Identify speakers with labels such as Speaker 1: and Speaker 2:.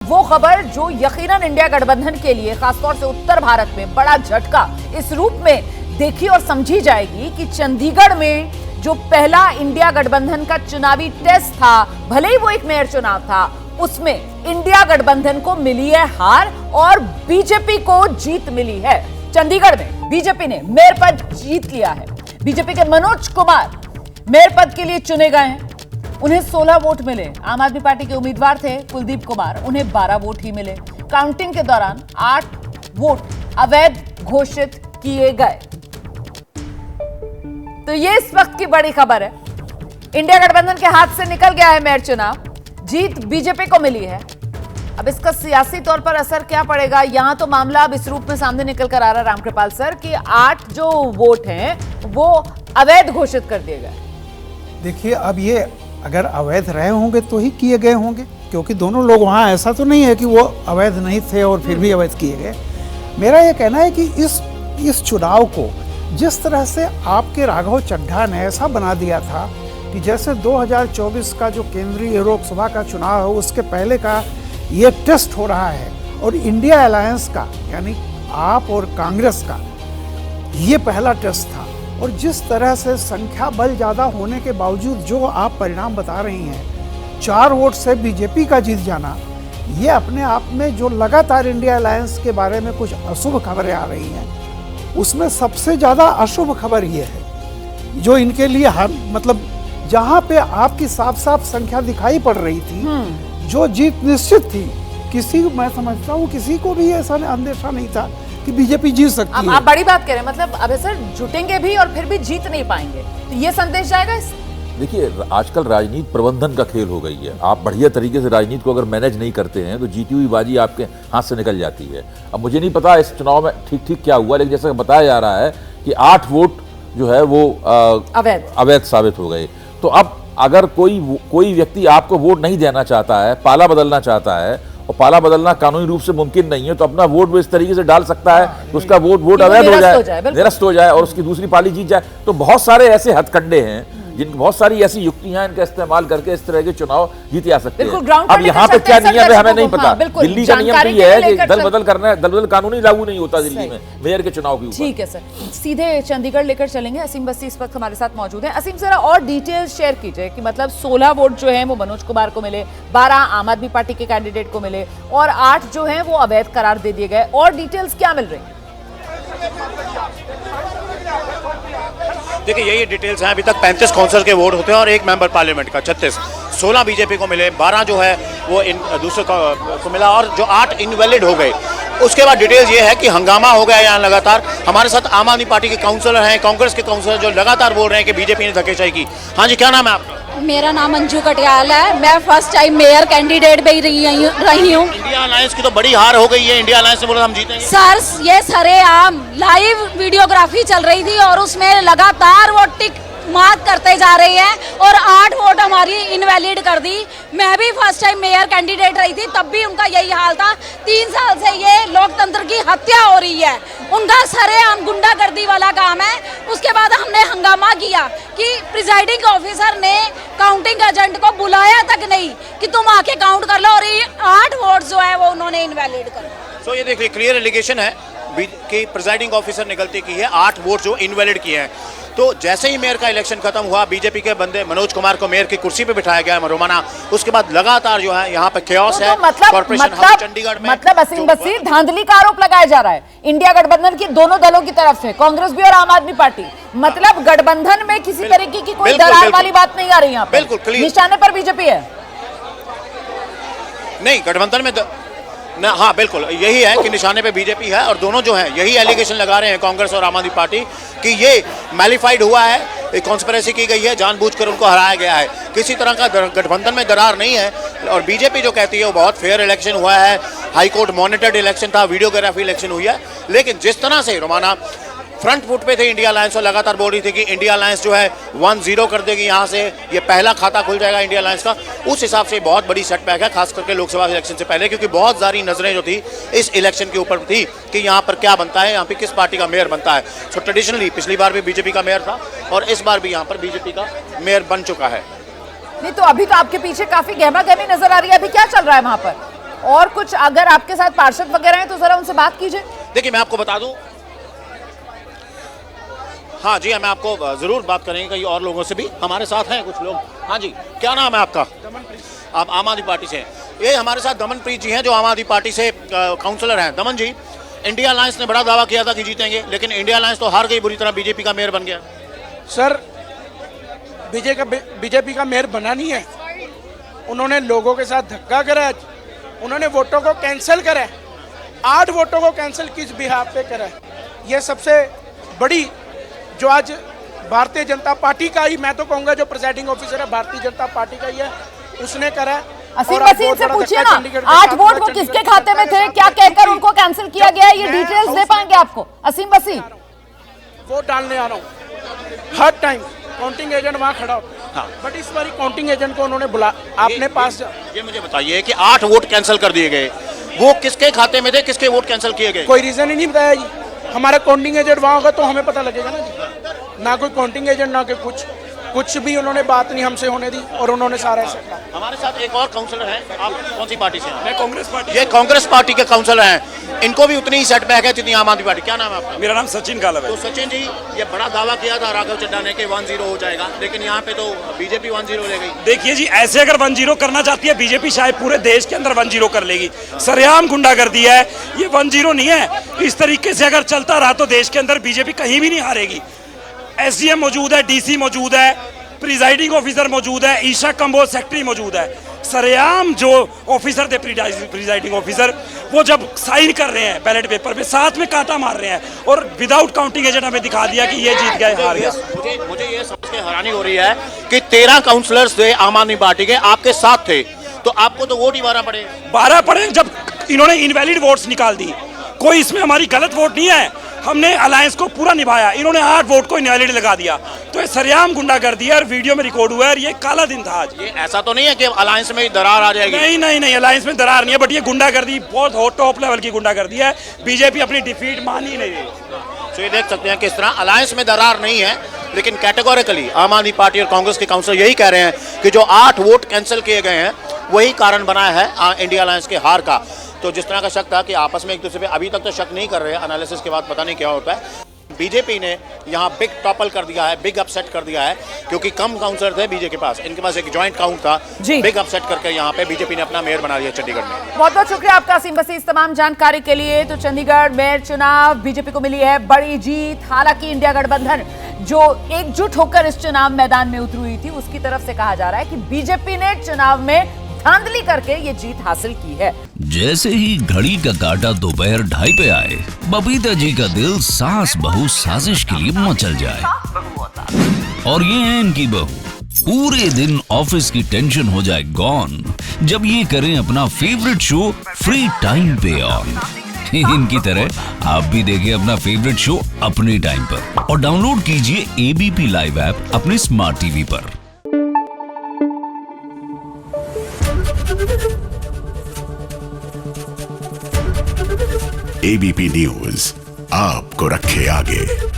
Speaker 1: वो खबर जो यकीनन इंडिया गठबंधन के लिए खासतौर से उत्तर भारत में बड़ा झटका इस रूप में देखी और समझी जाएगी कि चंडीगढ़ में जो पहला इंडिया गठबंधन का चुनावी टेस्ट था, भले ही वो एक मेयर चुनाव था, उसमें इंडिया गठबंधन को मिली है हार और बीजेपी को जीत मिली है। चंडीगढ़ में बीजेपी ने मेयर पद जीत लिया है। बीजेपी के मनोज कुमार मेयर पद के लिए चुने गए हैं। उन्हें 16 वोट मिले। आम आदमी पार्टी के उम्मीदवार थे कुलदीप कुमार, उन्हें 12 वोट ही मिले। काउंटिंग के दौरान 8 वोट अवैध घोषित किए गए। तो ये इस वक्त की बड़ी खबर है। इंडिया गठबंधन के हाथ से निकल गया है मेयर चुनाव, जीत बीजेपी को मिली है। अब इसका सियासी तौर पर असर क्या पड़ेगा, यहां तो मामला अब इस रूप में सामने निकल कर आ रहा है रामकृपाल सर कि 8 जो वोट हैं वो अवैध घोषित कर दिए गए।
Speaker 2: देखिए, अब ये अगर अवैध रहे होंगे तो ही किए गए होंगे, क्योंकि दोनों लोग वहाँ, ऐसा तो नहीं है कि वो अवैध नहीं थे और फिर भी अवैध किए गए। मेरा ये कहना है कि इस चुनाव को जिस तरह से आपके राघव चड्ढा ने ऐसा बना दिया था कि जैसे 2024 का जो केंद्रीय लोकसभा का चुनाव है उसके पहले का ये टेस्ट हो रहा है, और इंडिया अलायंस का यानी आप और कांग्रेस का ये पहला टेस्ट था। और जिस तरह से संख्या बल ज़्यादा होने के बावजूद जो आप परिणाम बता रही हैं, 4 वोट से बीजेपी का जीत जाना, ये अपने आप में जो लगातार इंडिया अलायंस के बारे में कुछ अशुभ खबरें आ रही हैं, उसमें सबसे ज़्यादा अशुभ खबर ये है जो इनके लिए मतलब जहाँ पे आपकी साफ साफ संख्या दिखाई पड़ रही थी, जो जीत निश्चित थी, मैं समझता हूँ किसी को भी ऐसा अंदेशा नहीं था कि बीजेपी जीत सकती है।
Speaker 1: आप बड़ी बात कह रहे हैं, मतलब अब सर जुटेंगे भी और फिर भी जीत नहीं पाएंगे, तो ये संदेश जाएगा इस।
Speaker 3: देखिए, आजकल राजनीति प्रबंधन का खेल हो गई है। आप बढ़िया तरीके से राजनीति को अगर मैनेज नहीं करते हैं तो जीती हुई बाजी आपके हाथ से निकल जाती है। अब मुझे नहीं पता इस चुनाव में ठीक क्या हुआ, लेकिन जैसा बताया जा रहा है कि 8 वोट जो है वो अवैध साबित हो गए। तो अब अगर कोई व्यक्ति आपको वोट नहीं देना चाहता है, पाला बदलना चाहता है, और पाला बदलना कानूनी रूप से मुमकिन नहीं है, तो अपना वोट वो इस तरीके से डाल सकता है कि उसका वोट अवैध हो जाए, निरस्त हो जाए और उसकी दूसरी पाली जीत जाए। तो बहुत सारे ऐसे हथकंडे हैं, बहुत सारी ऐसी युक्तियां इनका इस्तेमाल करके इस तरह के चुनाव जीते जा सकते हैं। अब यहाँ पे क्या नियम है हमें नहीं पता। दिल्ली का नियम तो ये है कि दल बदल कानूनी लागू नहीं होता दिल्ली में मेयर के चुनाव के ऊपर।
Speaker 1: ठीक है सर, सीधे चंडीगढ़ लेकर चलेंगे। असीम बस्ती इस वक्त हमारे साथ मौजूद है। असीम जरा और डिटेल्स शेयर कीजिए कि मतलब 16 वोट जो है वो मनोज कुमार को मिले, 12 आम आदमी पार्टी के कैंडिडेट को मिले और 8 जो है वो अवैध करार दे दिए गए। और डिटेल्स क्या मिल रही है?
Speaker 4: देखिए, यही डिटेल्स हैं। अभी तक 35 काउंसिलर के वोट होते हैं और 1 मेंबर पार्लियामेंट का 36। 16 बीजेपी को मिले, 12 जो है वो दूसरे को मिला और जो 8 इनवैलिड हो गए। उसके बाद डिटेल्स ये है कि हंगामा हो गया यहाँ लगातार। हमारे साथ आम आदमी पार्टी के काउंसिलर हैं, कांग्रेस के काउंसिलर जो लगातार बोल रहे हैं कि बीजेपी ने धक्केशाही की। हाँ जी, क्या नाम है आपका?
Speaker 5: मेरा नाम अंजू कटियाल है। मैं फर्स्ट टाइम मेयर कैंडिडेट भी रही हूँ।
Speaker 4: इंडिया अलायंस की तो बड़ी हार हो गई है। इंडिया अलायंस ने बोला हम जीतेंगे।
Speaker 5: सर, ये सरेआम लाइव वीडियोग्राफी चल रही थी और उसमें लगातार वो टिक मार्क करते जा रहे हैं और 8 वोट हमारी इनवैलिड कर दी। मैं भी फर्स्ट टाइम मेयर कैंडिडेट रही थी, तब भी उनका यही हाल था। 3 साल से ये लोकतंत्र की हत्या हो रही है। उनका सरेआम गुंडागर्दी वाला काम है। उसके बाद हमने हंगामा किया कि प्रिजाइडिंग ऑफिसर ने काउंटिंग एजेंट को बुलाया तक नहीं कि तुम आके काउंट कर लो, और ये 8 वोट जो है वो उन्होंने इनवैलिड कर दिए।
Speaker 4: तो ये देखिए, क्लियर एलिगेशन है कि प्रिजाइडिंग ऑफिसर ने गलती की है, 8 वोट जो इनवैलिड किए हैं। तो जैसे ही मेयर का इलेक्शन खत्म हुआ, बीजेपी के बंदे मनोज कुमार को मेयर की कुर्सी पे बिठाया गया है रोमाना। उसके बाद लगातार जो है यहाँ पे chaos है।
Speaker 1: मतलब
Speaker 4: चंडीगढ़ में
Speaker 1: असीम बस्ती धांधली का आरोप लगाया जा रहा है इंडिया गठबंधन की दोनों दलों की तरफ से, कांग्रेस भी और आम आदमी पार्टी। मतलब गठबंधन में किसी तरीके की कोई दरार वाली बात नहीं आ रही यहाँ पे।
Speaker 4: बिल्कुल
Speaker 1: निशाने पर बीजेपी है।
Speaker 4: नहीं, गठबंधन में ना, हाँ बिल्कुल यही है कि निशाने पे बीजेपी है। और दोनों जो हैं यही एलिगेशन लगा रहे हैं, कांग्रेस और आम आदमी पार्टी, कि ये मैलिफाइड हुआ है, कॉन्स्पिरेसी की गई है, जानबूझकर उनको हराया गया है। किसी तरह का गठबंधन में दरार नहीं है। और बीजेपी जो कहती है वो बहुत फेयर इलेक्शन हुआ है, हाई कोर्ट मॉनिटर्ड इलेक्शन था, वीडियोग्राफी इलेक्शन हुई है। लेकिन जिस तरह से रोमाना फ्रंट फुट पे थे इंडिया अलायंस और लगातार बोल रही थी कि इंडिया अलायंस जो है 1-0 कर देगी, यहाँ से ये पहला खाता खुल जाएगा इंडिया अलायंस का, उस हिसाब से बहुत बड़ी सेटबैक है, खास करके लोकसभा इलेक्शन से पहले, क्योंकि बहुत सारी नजरें जो थी इस इलेक्शन के ऊपर थी कि यहाँ पर क्या बनता है, यहाँ पे किस पार्टी का मेयर बनता है। सो ट्रेडिशनली पिछली बार भी बीजेपी का मेयर था और इस बार भी यहाँ पर बीजेपी का मेयर बन चुका है।
Speaker 1: नहीं तो अभी तो आपके पीछे काफी गहमा गहमी नजर आ रही है, अभी क्या चल रहा है वहां पर? और कुछ अगर आपके साथ पार्षद वगैरह हैं तो जरा उनसे बात कीजिए।
Speaker 4: देखिए मैं आपको बता दूं, हाँ जी, मैं आपको जरूर बात करेंगे कई और लोगों से भी, हमारे साथ हैं कुछ लोग। हाँ जी, क्या नाम है आपका? आप आम आदमी पार्टी से हैं। ये हमारे साथ दमनप्रीत जी हैं जो आम आदमी पार्टी से काउंसलर हैं। दमन जी, इंडिया अलायंस ने बड़ा दावा किया था कि जीतेंगे, लेकिन इंडिया अलायंस तो हार गई बुरी तरह, बीजेपी का मेयर बन गया।
Speaker 6: सर बीजेपी का मेयर बना नहीं है, उन्होंने लोगों के साथ धक्का करा, उन्होंने वोटों को कैंसिल करा, 8 वोटों को कैंसिल किस बिहाफ पे करा। ये सबसे बड़ी जो आज भारतीय जनता पार्टी का ही, मैं तो कहूंगा जो प्रिजाइडिंग ऑफिसर है भारतीय जनता पार्टी का ही है, उसने करा।
Speaker 1: असीम वसीम से पूछिए ना, 8 वोट वो किसके खाते में थे, क्या कहकर उनको कैंसिल किया गया, ये डिटेल्स दे पाएंगे आपको? असीम वसीम,
Speaker 6: वोट डालने आ रहा हूँ, हर टाइम काउंटिंग एजेंट वहाँ खड़ा हो, हाँ, बट इस बार काउंटिंग एजेंट को उन्होंने बुला आपने पास।
Speaker 4: ये मुझे बताइए कि 8 वोट कैंसिल कर दिए गए, वो किसके खाते में थे, किसके वोट कैंसिल किए गए?
Speaker 6: कोई रीजन ही नहीं बताया जी। हमारा काउंटिंग एजेंट वहाँ होगा तो हमें पता लगेगा ना जी। ना कोई काउंटिंग एजेंट ना कोई कुछ भी उन्होंने बात नहीं हमसे होने दी और उन्होंने सारा ऐसा कहा।
Speaker 4: हमारे साथ एक और काउंसलर हैं, आप कौन सी पार्टी से हैं?
Speaker 6: मैं कांग्रेस पार्टी।
Speaker 4: ये कांग्रेस पार्टी के काउंसलर हैं, इनको भी उतनी ही सेटबैक है जितनी आम आदमी पार्टी। क्या नाम है आपका?
Speaker 7: मेरा नाम सचिन कालव है।
Speaker 4: तो सचिन जी, ये बड़ा दावा किया था राघव चड्ढा ने कि 1-0 हो जाएगा, लेकिन यहाँ पे तो बीजेपी 1-0 ले गई।
Speaker 7: देखिए जी, ऐसे अगर 1-0 करना चाहती है बीजेपी, शायद पूरे देश के अंदर 1-0 कर लेगी। सरेआम गुंडागर्दी है, ये 1-0 नहीं है। इस तरीके से अगर चलता रहा तो देश के अंदर बीजेपी कहीं भी नहीं हारेगी। एसडीएम मौजूद है, डीसी मौजूद है, प्रिजाइडिंग ऑफिसर मौजूद है, ईशा कंबोज सेक्रेटरी मौजूद है। सरेआम जो ऑफिसर थे प्रिजाइडिंग ऑफिसर, वो जब साइन कर रहे हैं बैलेट पेपर पे, साथ में कांटा मार रहे हैं और विदाउट काउंटिंग एजेंट हमें दिखा दिया कि ये जीत गए, हार गया।
Speaker 4: मुझे ये समझ के हैरानी हो रही है कि 13 काउंसलर्स थे आम आदमी पार्टी के, आपके साथ थे, तो आपको तो वोट ही 12 पड़े।
Speaker 7: 12 पड़े जब इन्होंने इनवैलिड वोट्स निकाल दी। कोई इसमें हमारी गलत वोट नहीं है, हमने अलायंस को पूरा निभाया, इन्होंने 8 वोट को इनवैलिड लगा दिया। तो ये सरेआम गुंडागर्दी है और वीडियो में रिकॉर्ड हुआ है और ये काला दिन था आज।
Speaker 4: ये ऐसा तो नहीं है कि अलायंस में दरार आ जाएगी?
Speaker 7: नहीं, अलायंस में दरार नहीं है, बट ये गुंडागर्दी बहुत हो टॉप लेवल की गुंडागर्दी है। बीजेपी अपनी डिफीट मान ही नहीं रही।
Speaker 4: तो ये देख सकते हैं किस तरह अलायंस में दरार नहीं है, लेकिन कैटेगोरिकली आम आदमी पार्टी और कांग्रेस के काउंसलर यही कह रहे हैं कि जो 8 वोट कैंसिल किए गए हैं वही कारण बनाया है इंडिया अलायंस के हार का। तो जिस तरह का शक था कि आपस में एक दूसरे पे, अभी तक तो शक नहीं कर रहे हैं, एनालिसिस के बाद पता नहीं क्या होता है। बीजेपी ने यहाँ बिग टॉपल कर दिया है, बिग अपसेट कर दिया है, क्योंकि कम काउंसलर थे बीजेपी के पास, इनके पास एक ज्वाइंट काउंट था। बिग अपसेट करके यहाँ पे बीजेपी ने अपना मेयर बना दिया चंडीगढ़ में।
Speaker 1: बहुत बहुत शुक्रिया आपका असीम वसीम इस तमाम जानकारी के लिए। तो चंडीगढ़ मेयर चुनाव बीजेपी को मिली है बड़ी जीत। हालांकि इंडिया गठबंधन जो एकजुट होकर इस चुनाव मैदान में उतरी हुई थी, उसकी तरफ से कहा जा रहा है कि बीजेपी ने चुनाव में धांधली करके ये जीत हासिल की है।
Speaker 8: जैसे ही घड़ी का काटा दोपहर 2:30 पे आए, बबीता जी का दिल सास बहू साजिश के लिए मचल जाए। और ये है इनकी बहू, पूरे दिन ऑफिस की टेंशन हो जाए गॉन जब ये करें अपना फेवरेट शो फ्री टाइम पे ऑन। इनकी तरह आप भी देखें अपना फेवरेट शो अपने टाइम पर और डाउनलोड कीजिए एबीपी लाइव ऐप अपने स्मार्ट टीवी पर।
Speaker 9: एबीपी न्यूज आपको रखे आगे।